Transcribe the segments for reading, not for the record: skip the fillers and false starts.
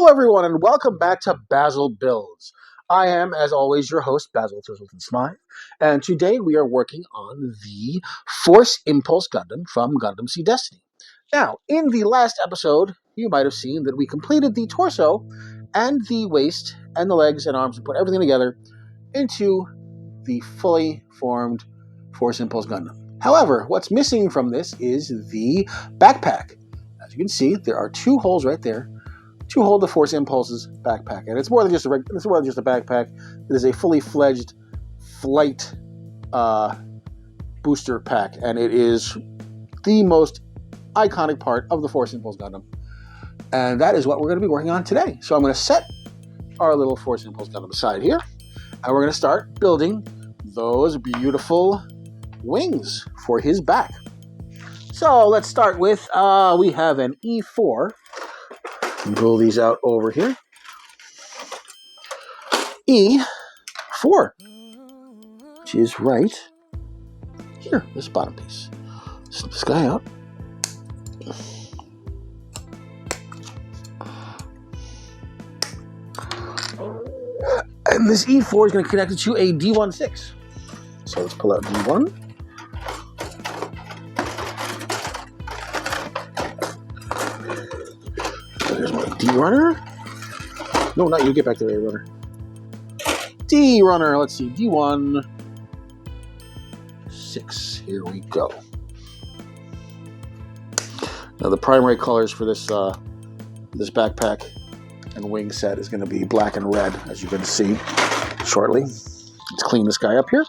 everyone, and welcome back to Basil Builds. I am, as always, your host, Basil Thistleton-Smythe, and today we are working on the Force Impulse Gundam from Gundam Seed Destiny. Now, in the last episode, you might have seen that we completed the torso and the waist and the legs and arms and put everything together into the fully formed Force Impulse Gundam. However, what's missing from this is the backpack. As you can see, there are two holes right there to hold the Force Impulse's backpack. And it's more than just a backpack. It is a fully fledged flight booster pack, and it is the most iconic part of the Force Impulse Gundam. And that is what we're going to be working on today. So I'm going to set our little Force Impulse Gundam aside here, and we're going to start building those beautiful wings for his back. So let's start with, we have an E4. Pull these out over here. E4, which is right here, this bottom piece. Snip this guy out. And this E4 is going to connect it to a D16. So let's pull out D1. There's my D runner. No, not you. Get back to the A runner. D runner. Let's see. D1. 6. Here we go. Now the primary colors for this this backpack and wing set is going to be black and red, as you're going to see shortly. Let's clean this guy up here.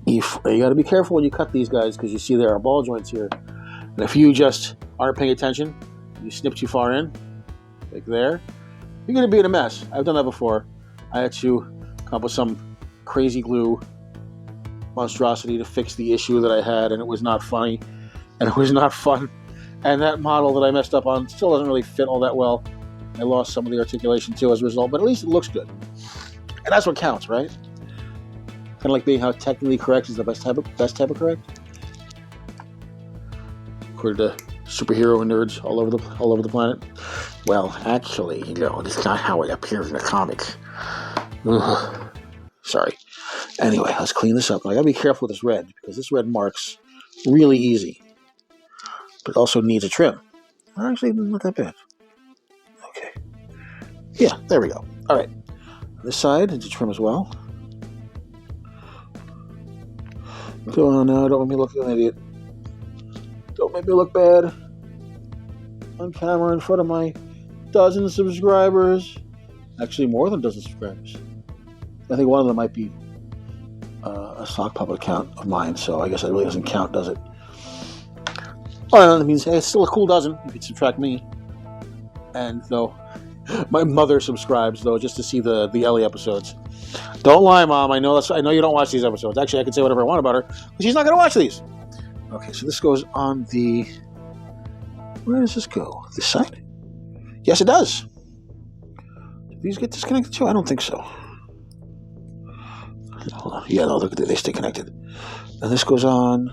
You got to be careful when you cut these guys because you see there are ball joints here. And if you just aren't paying attention, you snip too far in, like there, you're going to be in a mess. I've done that before. I had to come up with some crazy glue monstrosity to fix the issue that I had, and it was not funny, and it was not fun. And that model that I messed up on still doesn't really fit all that well. I lost some of the articulation too as a result, but at least it looks good. And that's what counts, right? Kind of like being how technically correct is the best type of correct. According to superhero nerds all over the planet. Well, actually, it's not how it appears in the comics. Ugh. Sorry. Anyway, let's clean this up. I gotta be careful with this red because this red marks really easy, but also needs a trim. Actually, not that bad. Okay. Yeah, there we go. All right. This side needs a trim as well. Go on now. Don't make me look like an idiot. Don't make me look bad on camera in front of my dozen subscribers. Actually, more than a dozen subscribers. I think one of them might be a sock puppet account of mine, so I guess that really doesn't count, does it? Well, that means hey, it's still a cool dozen if you subtract me. And though my mother subscribes though just to see the Ellie episodes. Don't lie, Mom. I know you don't watch these episodes. Actually, I can say whatever I want about her, but she's not going to watch these. Okay, so this goes on the... Where does this go? This side? Yes, it does. Do these get disconnected too? I don't think so. Hold on. Yeah, no, look at they stay connected. And this goes on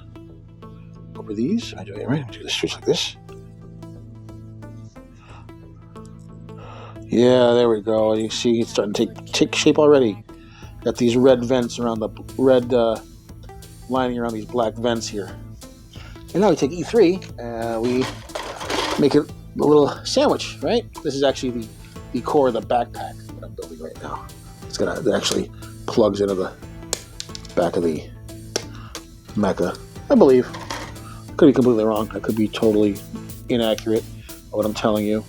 over these. Am I doing it right? Do the switch like this. Yeah, there we go. You see it's starting to take shape already. Got these red vents around the red lining around these black vents here. And now we take E3, we make it a little sandwich, right? This is actually the core of the backpack that I'm building right now. It actually plugs into the back of the mecha, I believe. Could be completely wrong. I could be totally inaccurate of what I'm telling you.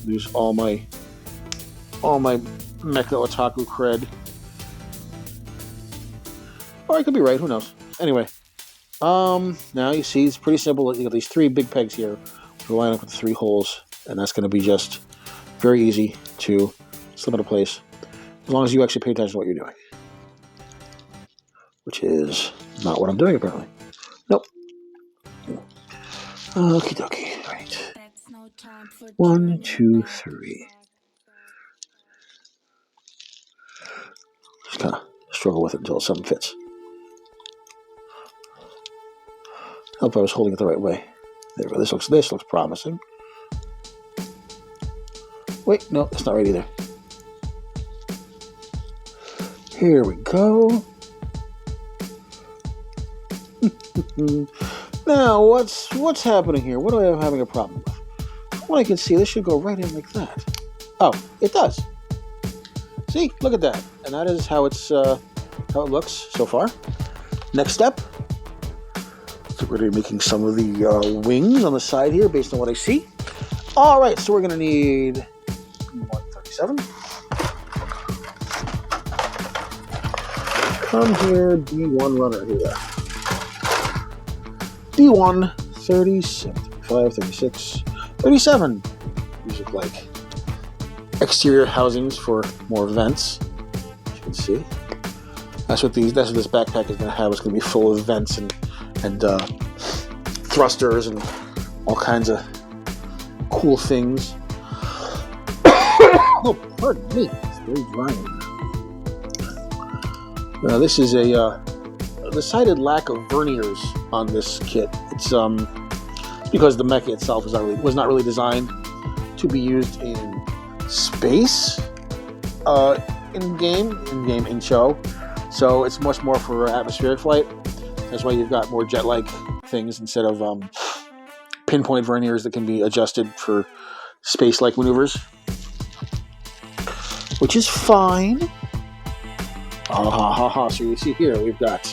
There's all my mecha otaku cred. Or I could be right, who knows. Anyway. Now you see it's pretty simple. You got these three big pegs here to line up with the three holes, and that's going to be just very easy to slip into place as long as you actually pay attention to what you're doing. Which is not what I'm doing apparently. Nope. Okie dokie. Right. 1, 2, 3. Just kind of struggle with it until something fits. I hope I was holding it the right way. There, this looks promising. Wait, no, that's not right either. Here we go. Now, what's happening here? What am I having a problem with? From what I can see, this should go right in like that. Oh, it does. See, look at that. And that is how it looks so far. Next step. So we're going to be making some of the wings on the side here based on what I see. All right, so we're going to need 137. Come here, D1 runner here. D1, 36, 35, 36, 37. These look like exterior housings for more vents, as you can see. That's what this backpack is going to have. It's going to be full of vents and thrusters and all kinds of cool things. Oh, pardon me. It's very dry. Now, this is a decided lack of verniers on this kit. It's because the mecha itself was not really designed to be used in space, in show. So it's much more for atmospheric flight. That's why you've got more jet-like things instead of pinpoint verniers that can be adjusted for space-like maneuvers, which is fine. So you see here, we've got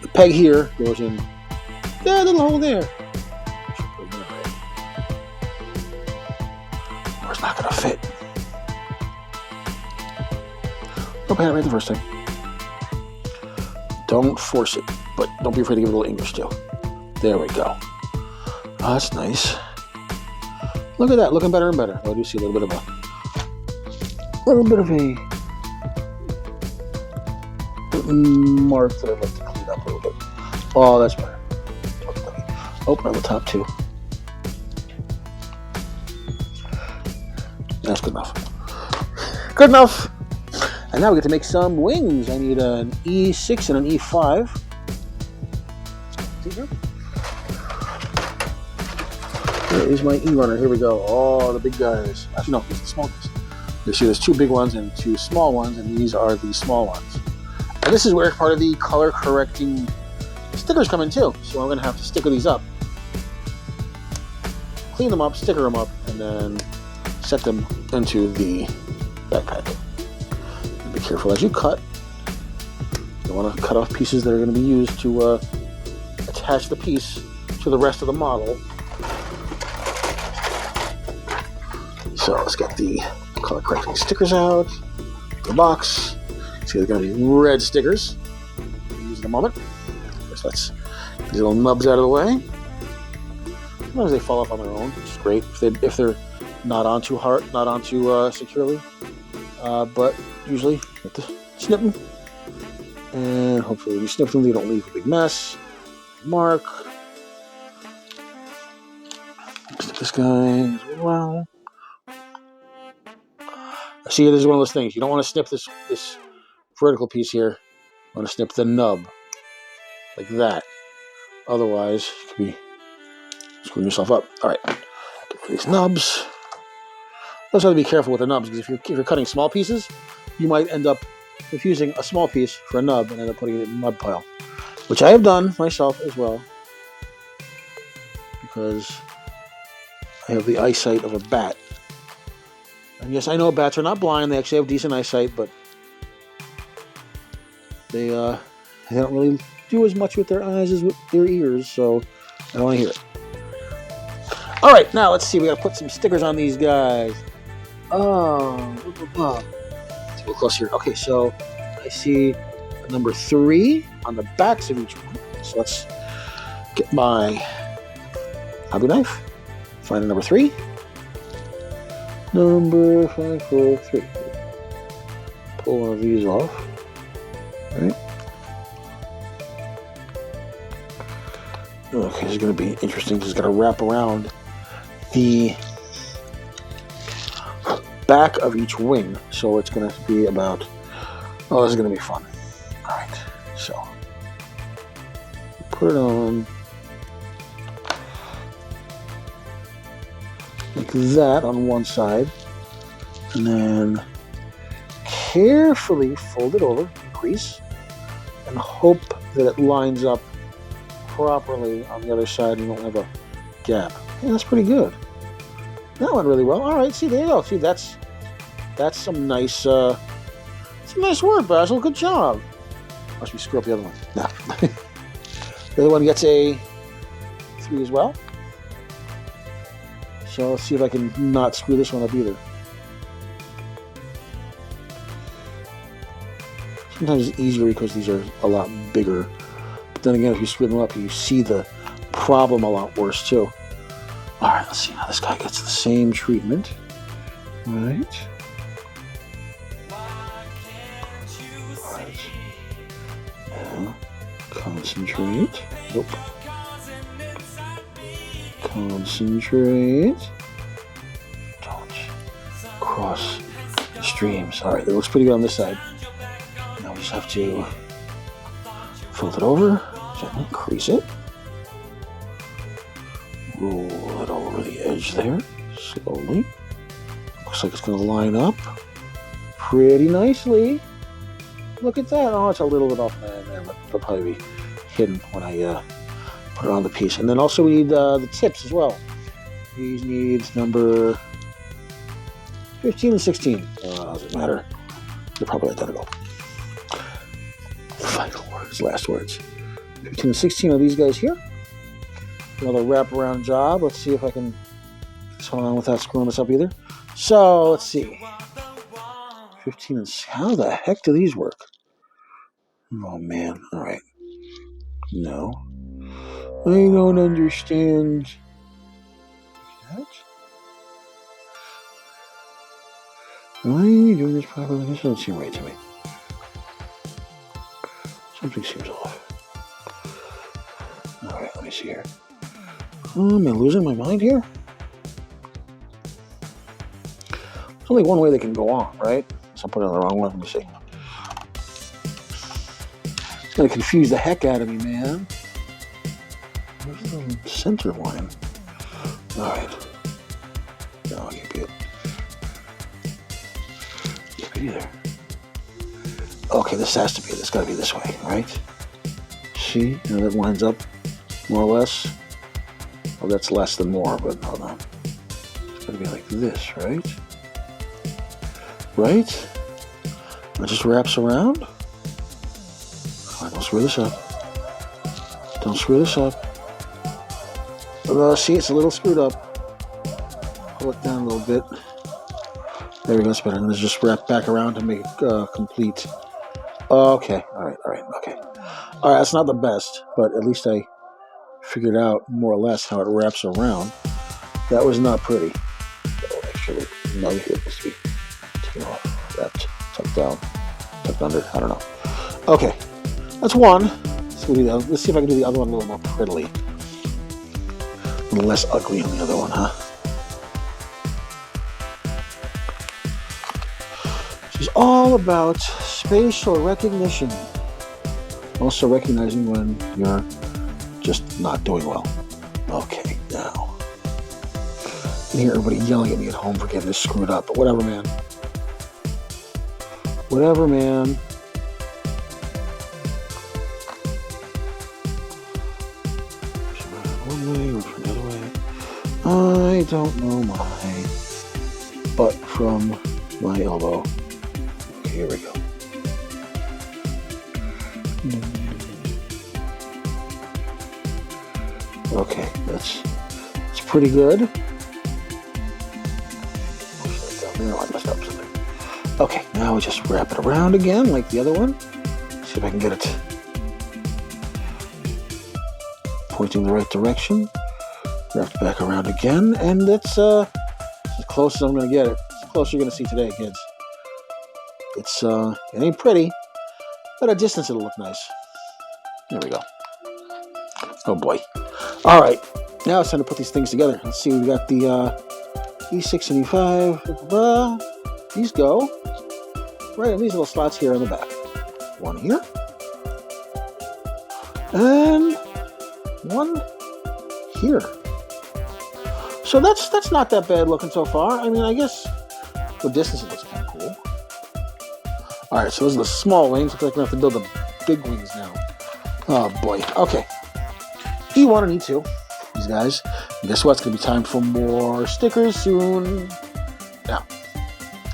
the peg here goes in that little hole there. Or it's not going to fit. Nope, I had it right the first time. Don't force it, but don't be afraid to give it a little English too. There we go. Oh, that's nice. Look at that, looking better and better. I do see a little bit of a mark that I'd like to clean up a little bit. Oh, that's better. Open on the top too. That's good enough. Good enough! And now we get to make some wings. I need an E6 and an E5. Here is my E-runner. Here we go. Oh, the big guys. Actually, no, these are the small guys. You see there's two big ones and two small ones, and these are the small ones. And this is where part of the color correcting stickers come in too. So I'm going to have to sticker these up. Clean them up, sticker them up, and then set them into the backpack. Be careful as you cut. You want to cut off pieces that are going to be used to attach the piece to the rest of the model. So let's get the color correcting stickers out. The box. See, they're going to be red stickers. We'll use in a moment. First, let's get these little nubs out of the way. Sometimes they fall off on their own, which is great if they're not on too hard, not on too securely. But usually you have to snip them, and hopefully when you snip them, they don't leave a big mess. Mark. Snip this guy as well. See, this is one of those things. You don't want to snip this vertical piece here. You want to snip the nub like that. Otherwise, you could be screwing yourself up. All right, get these nubs. Also, have to be careful with the nubs because if you're cutting small pieces, you might end up confusing a small piece for a nub and end up putting it in a nub pile, which I have done myself as well because I have the eyesight of a bat. And yes, I know bats are not blind; they actually have decent eyesight, but they don't really do as much with their eyes as with their ears, so I don't want to hear it. All right, now let's see. We got to put some stickers on these guys. Let's get a little closer here. Okay, so I see number 3 on the backs of each one. So let's get my hobby knife. Find a number 3. Number 543. Pull one of these off. All right. Okay, this is going to be interesting because it's going to wrap around the back of each wing, so it's going to be about, oh, this is going to be fun. Alright, so put it on like that on one side, and then carefully fold it over, crease, and hope that it lines up properly on the other side and you don't have a gap. Yeah, that's pretty good. That went really well. All right, see, there you go. See, that's some nice work, Basil. Good job. Must we screw up the other one? No. The other one gets a 3 as well. So let's see if I can not screw this one up either. Sometimes it's easier because these are a lot bigger. But then again, if you screw them up, you see the problem a lot worse too. All right, let's see how this guy gets the same treatment. All right. All right. Now, concentrate. Nope. Concentrate. Don't cross the streams. All right, that looks pretty good on this side. Now we just have to fold it over, gently crease it, roll it over the edge there, slowly. Looks like it's going to line up pretty nicely. Look at that. Oh, it's a little bit off there. That'll probably be hidden when I put it on the piece. And then also we need the tips as well. These need number 15 and 16. Doesn't matter. They're probably identical. Final words, last words. 15 and 16 are these guys here. Another wraparound job. Let's see if I can get this one on without screwing this up either. So, let's see. 15 and... How the heck do these work? Oh, man. All right. No. I don't understand that. Why are you doing this properly? This doesn't seem right to me. Something seems off. Alright, let me see here. Am I losing my mind here? There's only one way they can go on, right? So I'm putting it on the wrong one. Let me see. It's going to confuse the heck out of me, man. Where's the center line? Alright. No, I can't be it. Can't be either. Okay, this has to be. This got to be this way, right? See? And that lines up more or less. Well, that's less than more, but hold on. It's got to be like this, right? Right? It just wraps around. Oh, don't screw this up. Don't screw this up. See, it's a little screwed up. Pull it down a little bit. There we go, that's better. And let's just wrap back around to make it complete. Okay, alright, okay. Alright, that's not the best, but at least I figured out more or less how it wraps around. That was not pretty. Oh, actually, no, here it needs to be taken off, wrapped, tucked down, tucked under, I don't know. Okay, that's one. Let's see if I can do the other one a little more prettily. A little less ugly on the other one, huh? She's all about spatial recognition. Also recognizing when you're just not doing well. Okay, now. I hear everybody yelling at me at home for getting this screwed up, but whatever, man. Whatever, man. One way or another way. I don't know my butt from my elbow. Okay, here we go. Okay, that's pretty good. No, I messed up something. Okay, now we just wrap it around again like the other one. See if I can get it pointing the right direction. Wrapped back around again, and it's as close as I'm going to get it. It's the closest you're going to see today, kids. It ain't pretty, but at a distance it'll look nice. There we go. Oh boy. Alright, now it's time to put these things together. Let's see, we got the E6 and E5. These go right in these little slots here on the back. One here. And one here. So that's not that bad looking so far. I mean, I guess the distance it looks kind of cool. All right, so those are the small wings. Looks like we have to build the big wings now. Oh boy. Okay. E1 and E2. These guys. And guess what? It's gonna be time for more stickers soon. Now,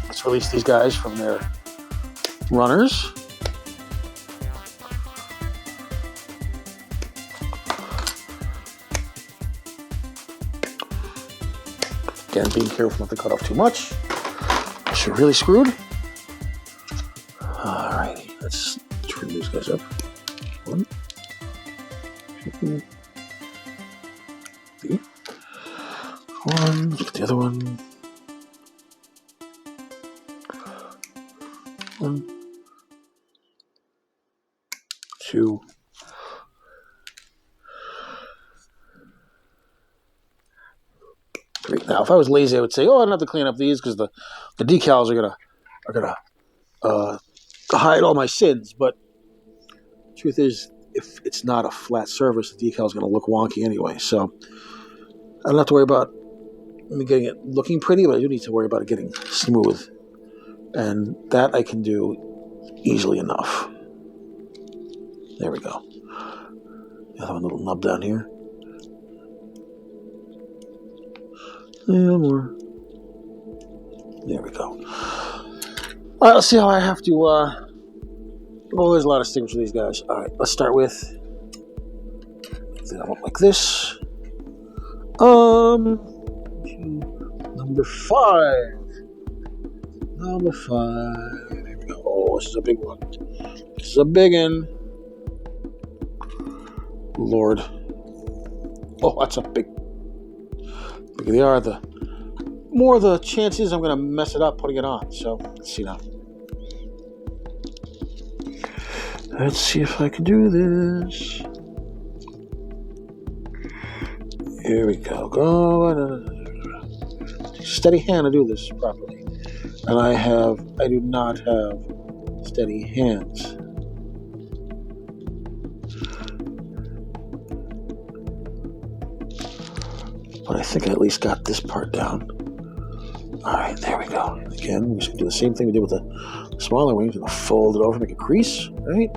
let's release these guys from their runners. Again, being careful not to cut off too much. Unless you're really screwed. Alrighty, let's trim these guys up. 1, 2, 3. 1, look at the other one. 1, 2. Now, if I was lazy, I would say, "Oh, I don't have to clean up these because the decals are gonna hide all my sins." But the truth is, if it's not a flat surface, the decal is gonna look wonky anyway. So I don't have to worry about me getting it looking pretty, but I do need to worry about it getting smooth, and that I can do easily enough. There we go. I have a little nub down here. And more. There we go. Alright, let's see how I have to, oh, there's a lot of stickers for these guys. Alright, let's start with, I want like this. Number 5. Number 5. There we go. Oh, this is a big one. This is a big one. Lord. Oh, that's a big. Bigger they are, the more the chances I'm going to mess it up putting it on. So, let's see now. Let's see if I can do this. Here we go. Go. Steady hand to do this properly. And I do not have steady hands. But I think I at least got this part down. Alright, there we go. Again, we're just going to do the same thing we did with the smaller wings. We're going to fold it over, make a crease, right?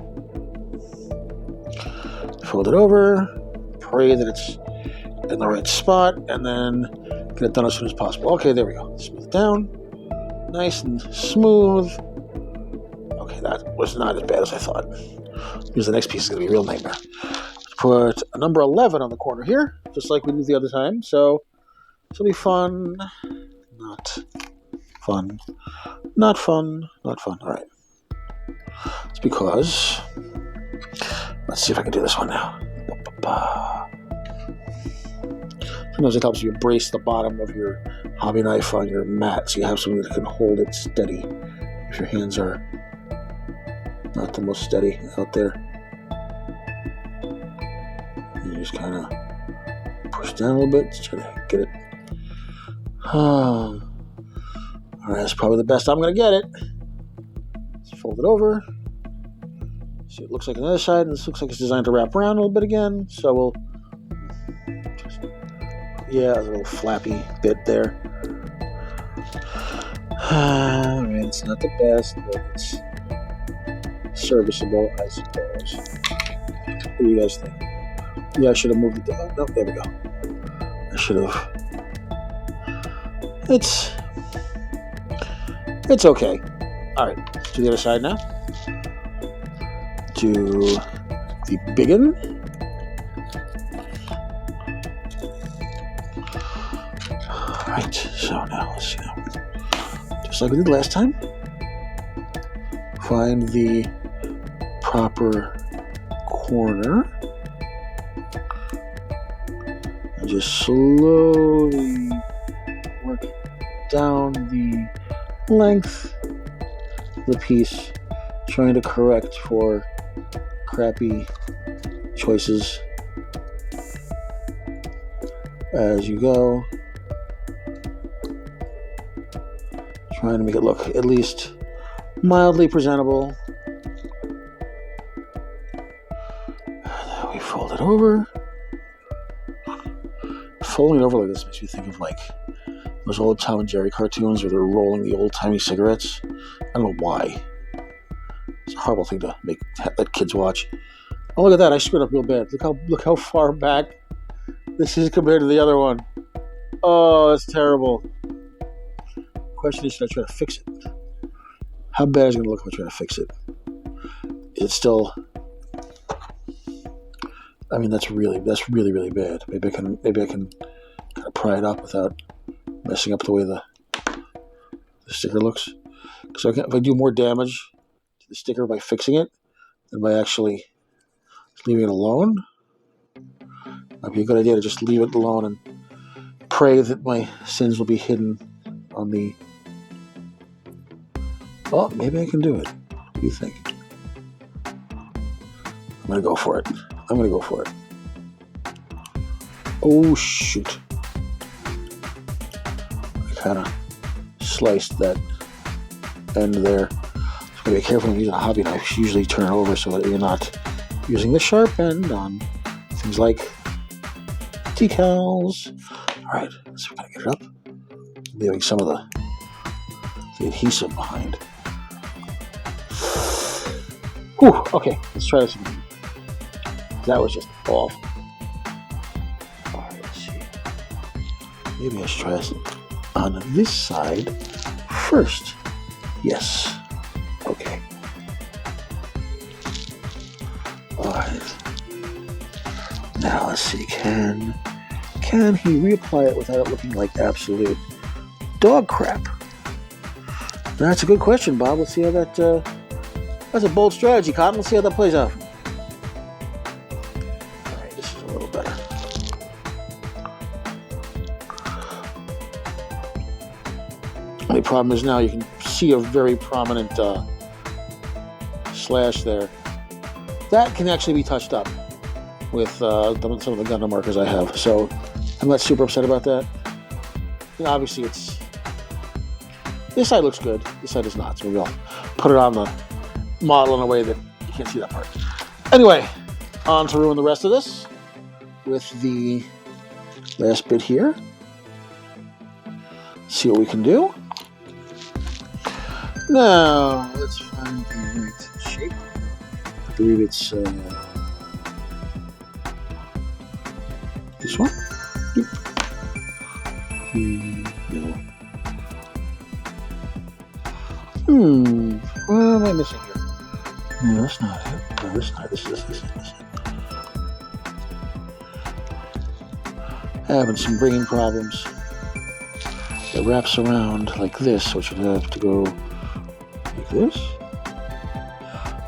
Fold it over, pray that it's in the right spot, and then get it done as soon as possible. Okay, there we go. Smooth it down. Nice and smooth. Okay, that was not as bad as I thought. Because the next piece is going to be a real nightmare. Put a number 11 on the corner here, just like we did the other time. So this will be fun. Not fun. Not fun. Not fun. All right. It's because, let's see if I can do this one now. Sometimes it helps you brace the bottom of your hobby knife on your mat so you have something that can hold it steady if your hands are not the most steady out there. You just kind of push down a little bit to try to get it. Alright, that's probably the best I'm going to get it. Let's fold it over. See what it looks like on the other side, and this looks like it's designed to wrap around a little bit again. So we'll just, yeah, a little flappy bit there. Alright, it's not the best, but it's serviceable, I suppose. What do you guys think? Yeah, I should have moved it down. Oh, no, there we go. I should have. It's okay. Alright, let's do the other side now. Do the biggin. Alright, so now let's see now. Just like we did last time. Find the proper corner. And just slowly work down the length of the piece, trying to correct for crappy choices as you go, trying to make it look at least mildly presentable. And then we fold it over, folding it over like this makes me think of like those old Tom and Jerry cartoons where they're rolling the old-timey cigarettes. I don't know why. It's a horrible thing to let kids watch. Oh, look at that! I screwed up real bad. Look how far back this is compared to the other one. Oh, that's terrible. Question is, should I try to fix it? How bad is it going to look if I try to fix it? Is it still? I mean, that's really bad. Maybe I can kind of pry it up without messing up the way the sticker looks. So if I do more damage to the sticker by fixing it than by actually leaving it alone, might be a good idea to just leave it alone and pray that my sins will be hidden on the... Oh, maybe I can do it. What do you think? I'm going to go for it. Oh, shoot. I kind of sliced that end there. So I'm going to be careful when using a hobby knife. You usually turn it over so that you're not using the sharp end on things like decals. Alright, so we're going to get it up. Leaving some of the adhesive behind. Whew, okay, let's try this again. That was just awful. Alright, let's see. Maybe I should try this on this side first. Yes. Okay. Alright. Now let's see. Can he reapply it without it looking like absolute dog crap? That's a good question, Bob. Let's see how that... that's a bold strategy, Cotton. Let's see how that plays out. Alright, this is a little better. The only problem is now you can see a very prominent slash there. That can actually be touched up with some of the Gundam markers I have. So I'm not super upset about that. And obviously it's... This side looks good. This side is not. So maybe I'll put it on the model in a way that you can't see that part. Anyway, on to ruin the rest of this with the last bit here. See what we can do. Now, let's find the right shape. I believe it's this one. No. What am I missing here? No, that's not it. No, that's not it. This is it. Having some bringing problems. It wraps around like this, which would have to go like this.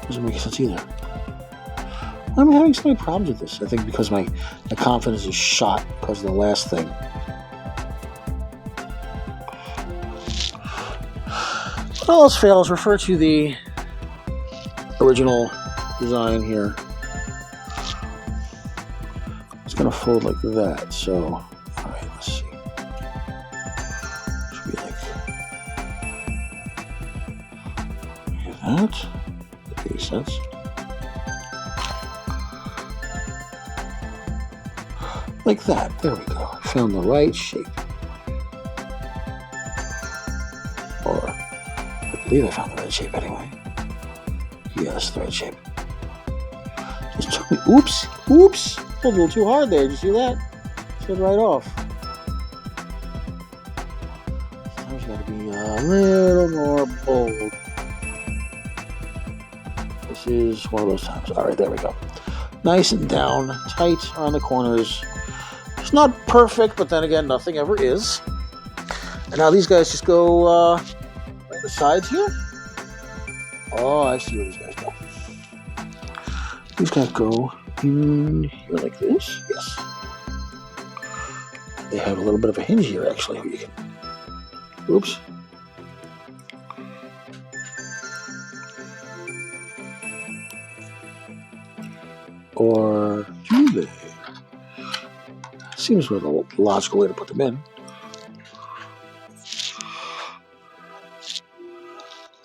Doesn't make sense either. I'm having so many problems with this. I think because my confidence is shot because of the last thing. When all else fails, refer to the original design here. It's going to fold like that, so... Alright, let's see. Should be like... that. That makes sense. Like that. There we go. I found the right shape. Or... I believe I found the right shape anyway. Yes, the right shape. Just took me. Oops! Oops! A little too hard there. Did you see that? Slid right off. Sometimes you gotta be a little more bold. This is one of those times. Alright, there we go. Nice and down, tight around the corners. It's not perfect, but then again, nothing ever is. And now these guys just go right on the sides here. Oh, I see where these guys go. These guys go in here like this. Yes. They have a little bit of a hinge here, actually. Where you can... Oops. Or do they? Seems like a logical way to put them in.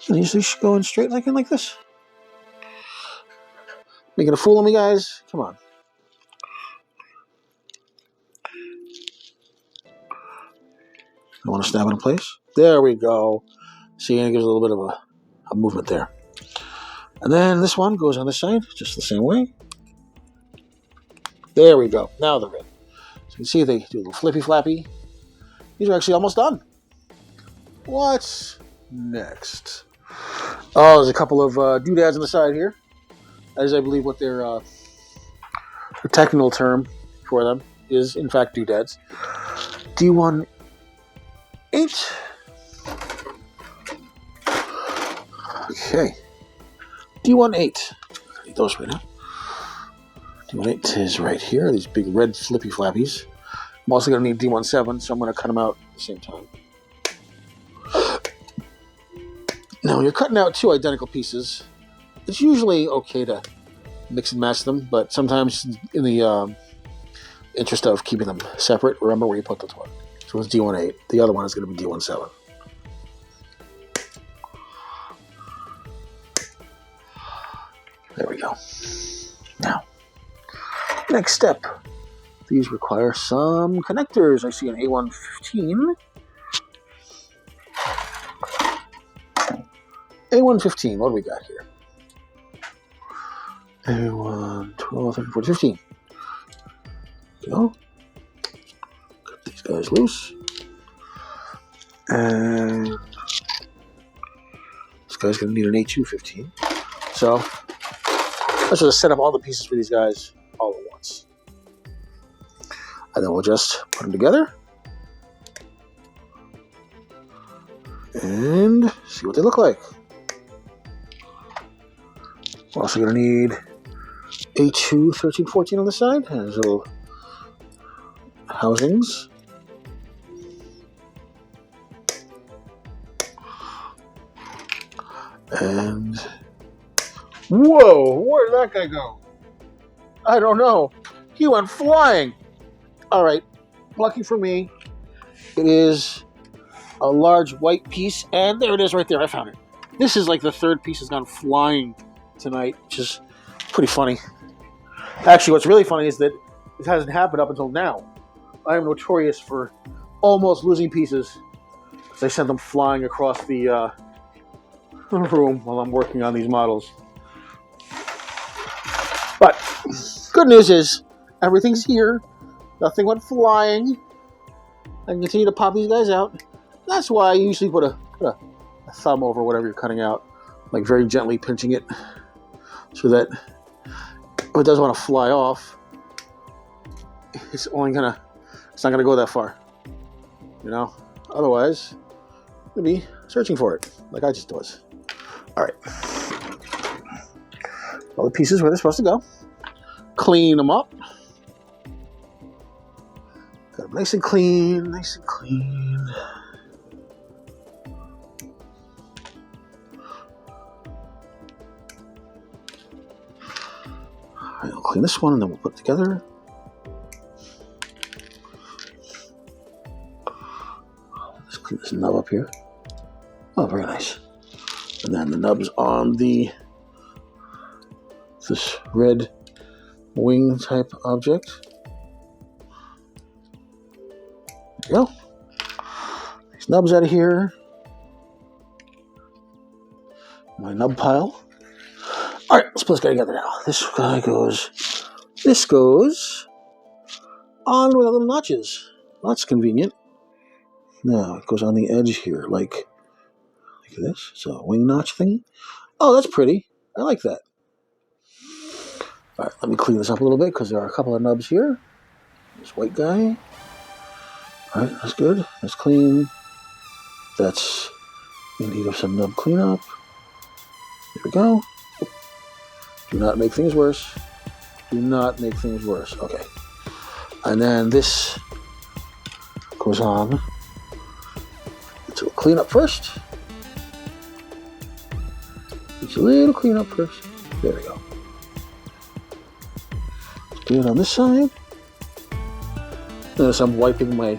And these should go in straight like this. Making a fool of me, guys? Come on. I want to snap it in place. There we go. See, and it gives a little bit of a movement there. And then this one goes on this side, just the same way. There we go. Now they're in. So you can see they do a little flippy flappy. These are actually almost done. What's next? Oh, there's a couple of doodads on the side here. That is, I believe, what their the technical term for them is, in fact, doodads. D18. Okay. D18. I need those right now. D18 is right here. These big red flippy flappies. I'm also going to need D17, so I'm going to cut them out at the same time. Now, when you're cutting out two identical pieces, it's usually okay to mix and match them, but sometimes in the interest of keeping them separate, remember where you put this one. So it's D18. The other one is going to be D17. There we go. Now, next step. These require some connectors. I see an A115. A115, what do we got here? A1, 12, 13, 14, 15. There we go. Cut these guys loose. And this guy's going to need an A215. So let's just set up all the pieces for these guys all at once. And then we'll just put them together and see what they look like. We're also going to need A2, 13, 14 on the side. And there's little housings. And whoa, where did that guy go? I don't know. He went flying. All right, lucky for me, it is a large white piece, and there it is right there. I found it. This is like the third piece has gone flying tonight, which is pretty funny. Actually, what's really funny is that this hasn't happened up until now. I am notorious for almost losing pieces because I send them flying across the room while I'm working on these models. But good news is everything's here. Nothing went flying. I can continue to pop these guys out. That's why I usually put a thumb over whatever you're cutting out, like very gently pinching it, so that if it doesn't want to fly off, it's not gonna go that far. You know? Otherwise, you'll be searching for it, like I just was. Alright. All the pieces where they're supposed to go. Clean them up. Got them nice and clean, nice and clean. Alright, I'll clean this one and then we'll put it together. Let's clean this nub up here. Oh, very nice. And then the nubs on this red wing type object. There you go. These nubs out of here. My nub pile. Alright, let's put this guy together now. This goes on with little notches. Well, that's convenient. No, it goes on the edge here, like this. It's a wing notch thingy. Oh, that's pretty. I like that. Alright, let me clean this up a little bit because there are a couple of nubs here. This white guy. Alright, that's good. That's clean. That's in need of some nub cleanup. There we go. Do not make things worse. Do not make things worse. Okay. And then this goes on. It's a little cleanup first. It's a little cleanup first. There we go. Good on this side. Notice I'm wiping my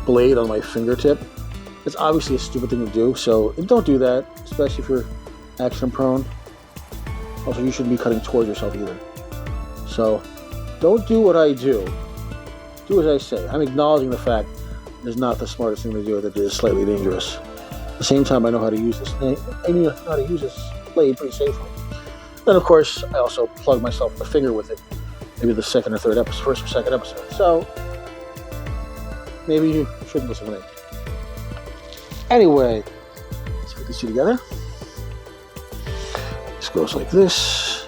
blade on my fingertip. It's obviously a stupid thing to do, so don't do that, especially if you're action prone. Also, you shouldn't be cutting towards yourself either. So, don't do what I do. Do as I say. I'm acknowledging the fact is not the smartest thing to do. That is slightly dangerous. At the same time, I know how to use this. I know how to use this blade pretty safely. Then, of course, I also plug myself in the finger with it. Maybe the second or third episode, first or second episode. So maybe you shouldn't listen to me. Anyway, let's put these two together. This goes like this.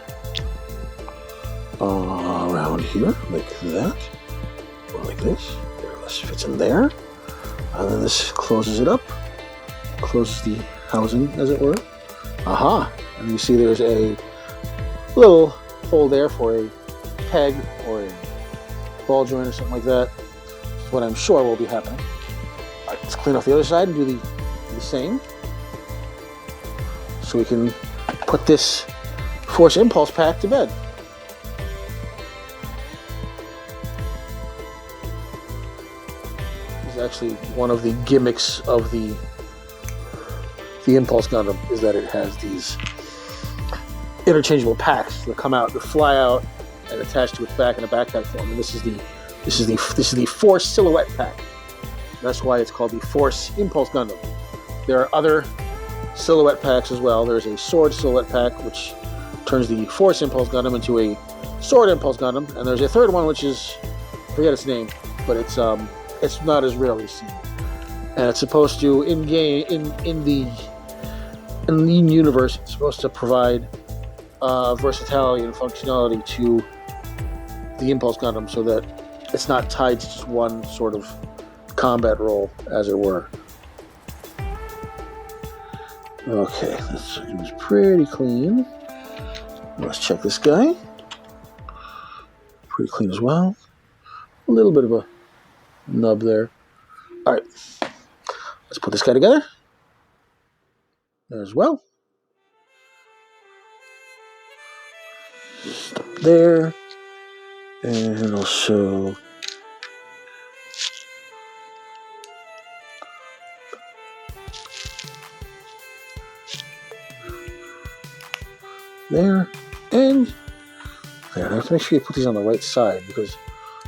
Around here, like that. Or like this. This fits in there. And then this closes it up. Closes the housing, as it were. Aha! And you see there's a little hole there for a peg or a ball joint or something like that. That's what I'm sure will be happening. Alright, let's clean off the other side and do the same. So we can put this Force Impulse pack to bed. This is actually one of the gimmicks of the Impulse Gundam, is that it has these interchangeable packs that come out, that fly out and attach to its back in a backpack form. And this is the Force Silhouette pack. That's why it's called the Force Impulse Gundam. There are other silhouette packs as well. There's a Sword Silhouette pack, which turns the Force Impulse Gundam into a Sword Impulse Gundam, and there's a third one which is, I forget its name, but it's not as rarely seen, and it's supposed to in the universe, it's supposed to provide versatility and functionality to the Impulse Gundam, so that it's not tied to just one sort of combat role, as it were. Okay, this is pretty clean. Let's check this guy. Pretty clean as well. A little bit of a nub there. Alright, let's put this guy together as well. Just up there. And also there and there. I have to make sure you put these on the right side, because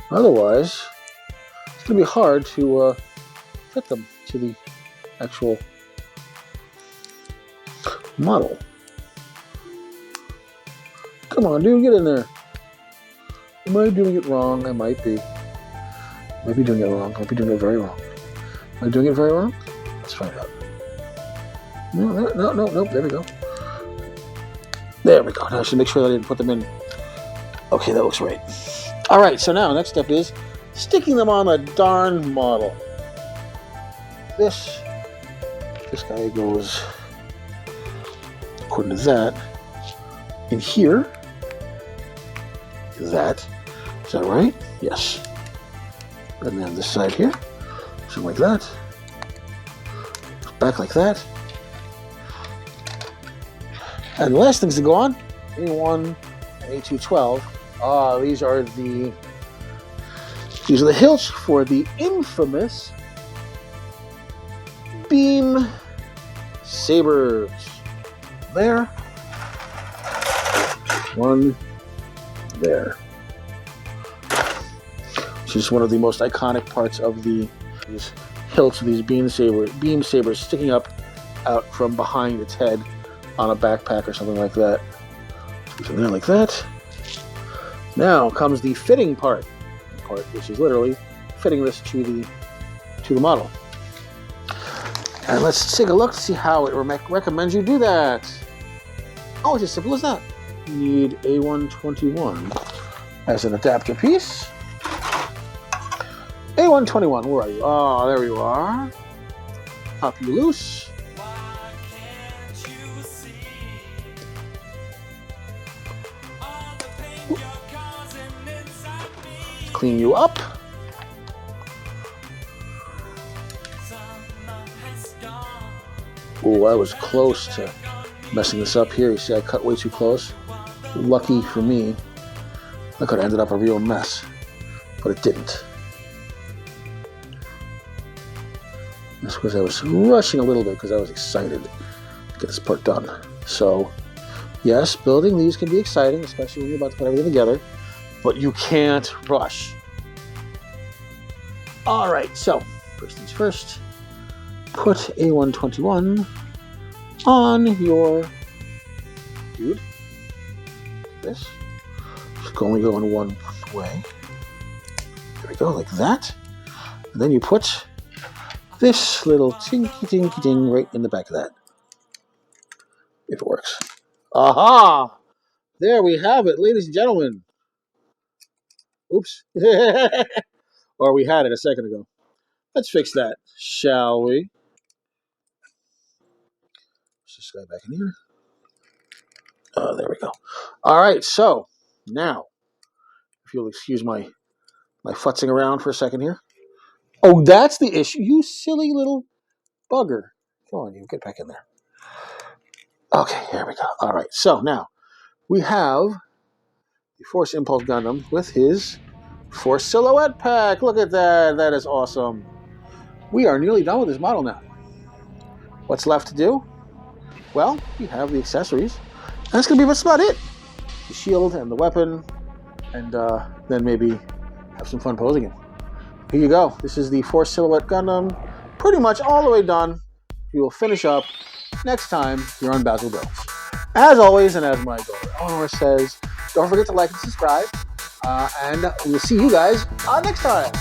otherwise it's going to be hard to fit them to the actual model. Come on, dude, get in there. Am I doing it wrong? I might be. Might be doing it wrong. Might be doing it very wrong. Am I doing it very wrong? Let's find out. No. There we go. There we go. Now I should make sure that I didn't put them in. Okay, that looks right. Alright, so now next step is sticking them on a darn model. This guy goes, according to that, in here. Is that right? Yes. And then this side here, something like that. Back like that. And the last things to go on, A1 and A212. These are the hilts for the infamous beam sabers. There. One there. Which is one of the most iconic parts of these hilts of these beam sabers sticking up out from behind its head on a backpack or something like that. So there, like that. Now comes the fitting part, which is literally fitting this to the model. And let's take a look to see how it recommends you do that. Oh, it's as simple as that. You need A121 as an adapter piece. A121, where are you? Oh, there you are. Pop you loose. Clean you up. Oh, I was close to messing this up here. You see, I cut way too close. Lucky for me, that could have ended up a real mess, but it didn't. That's because I was rushing a little bit because I was excited to get this part done. So, yes, building these can be exciting, especially when you're about to put everything together, but you can't rush. Alright, so first things first, put A121 on your dude. This should only go in one way. There we go, like that. And then you put this little tinky ting right in the back of that. If it works. Aha! There we have it, ladies and gentlemen. Oops. Or we had it a second ago. Let's fix that, shall we? Let's just go back in here. Oh, there we go. All right, so now, if you'll excuse my futzing around for a second here. Oh, that's the issue. You silly little bugger. Come on, you get back in there. Okay, here we go. All right, so now we have the Force Impulse Gundam with his Force Silhouette Pack. Look at that. That is awesome. We are nearly done with this model now. What's left to do? Well, we have the accessories. And that's going to be about it. The shield and the weapon. And then maybe have some fun posing it. Here you go. This is the Force Silhouette Gundam. Pretty much all the way done. We will finish up next time here on Basil Builds. As always, and as my daughter Eleanor says, don't forget to like and subscribe. And we'll see you guys next time.